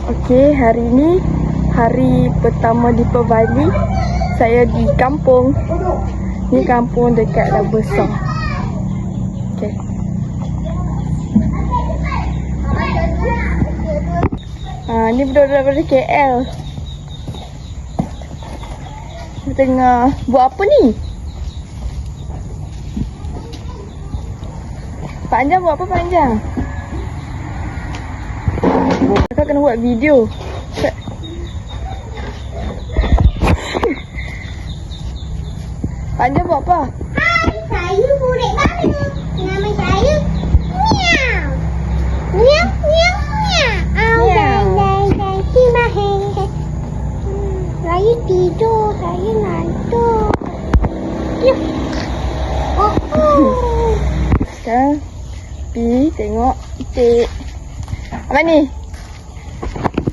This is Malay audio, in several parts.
Okey, hari ni hari pertama di Pebali. Saya di kampung. Ni kampung dekat dah besar. Okey. Ni budak-budak daripada KL. Dia tengah buat apa ni? Panjang buat apa Panjang? Kakak kena buat video. Panjang buat apa? Hai, saya budak baru. Nama saya Miau. Miau, miau, miau. Miau. Terima kasih. Saya tidur, saya ngantuk. Sekarang pergi tengok itik. Apa ni?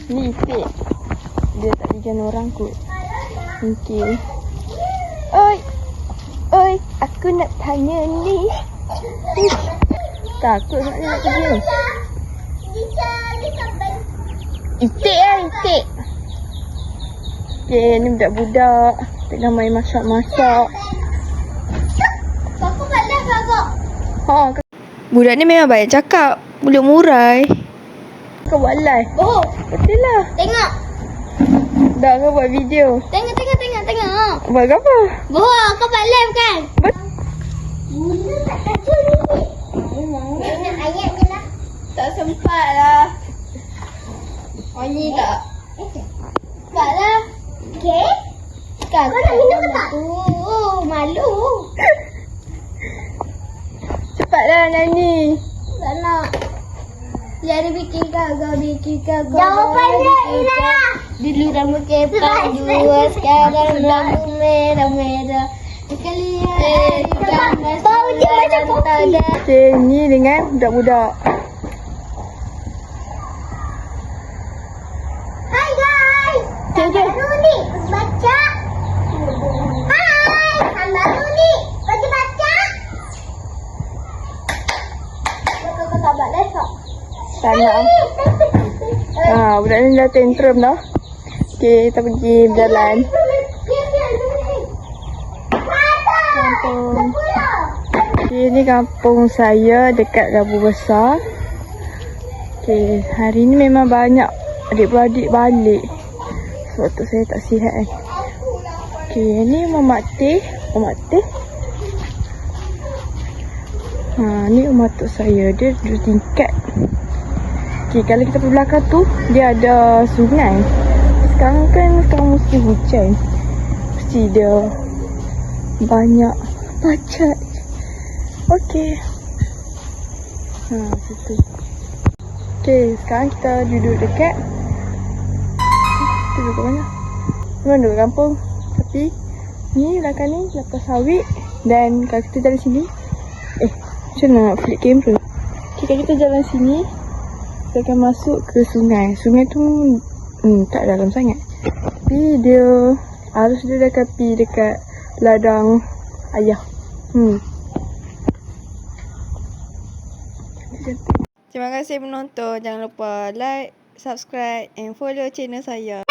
Ni itik. Dia tak dijan orang kot. Okey. Oi. Oi, aku nak tanya ni. Takut nak kerja. Itik lah, itik. Okay, ni budak-budak tengah main masak-masak. Kakak balas kakak. Budak ni memang banyak cakap. Mulut murai. Kau buat live? Oh, Betul lah. tengok. Dah kau buat video. Tengok. Buat apa? Boh, kau buat live kan? Bet- Mula tak kata ni. Tengok ayat je lah. Tak sempat lah. Ni tak. Cepat lah. Okay. Kau nak minum ke tak? Oh, malu. Cepatlah nyanyi. Tak nak. Jadi bikin kagak. Jawapannya Ina. Dulu rambut kepal dua, sekarang rambut merah. Sekalian bau dia macam kopi. Okay, ni dengan budak-budak. Hai guys. Okay. Baru ni baca. Hai, baru ni baca. Kau tak buat lesok. Tak nak. Budak ni dah tantrum dah. Okay, kita pergi berjalan. Kampung. Okay, ni kampung saya dekat Rabu Besar. Okay, hari ni memang banyak adik-beradik balik. Sebab tu saya tak sihat kan. Okay, ni Mak Teh. Ni rumah tok saya. Dia duduk tingkat. Okay, kalau kita pergi belakang tu, dia ada sungai. Sekarang musim hujan. Mesti dia banyak macet. Okay. Situ. Okay, sekarang kita duduk dekat. Kita duduk kat mana? Memang duduk kampung. Tapi, ni belakang ni lepas sawit. Dan kalau kita jalan sini. Macam mana nak flip kamera? Okay, kalau kita jalan sini. Kita akan masuk ke sungai. Sungai tu tak dalam sangat. Tapi dia arus dia dekat dekat ladang ayah. Terima kasih menonton. Jangan lupa like, subscribe and follow channel saya.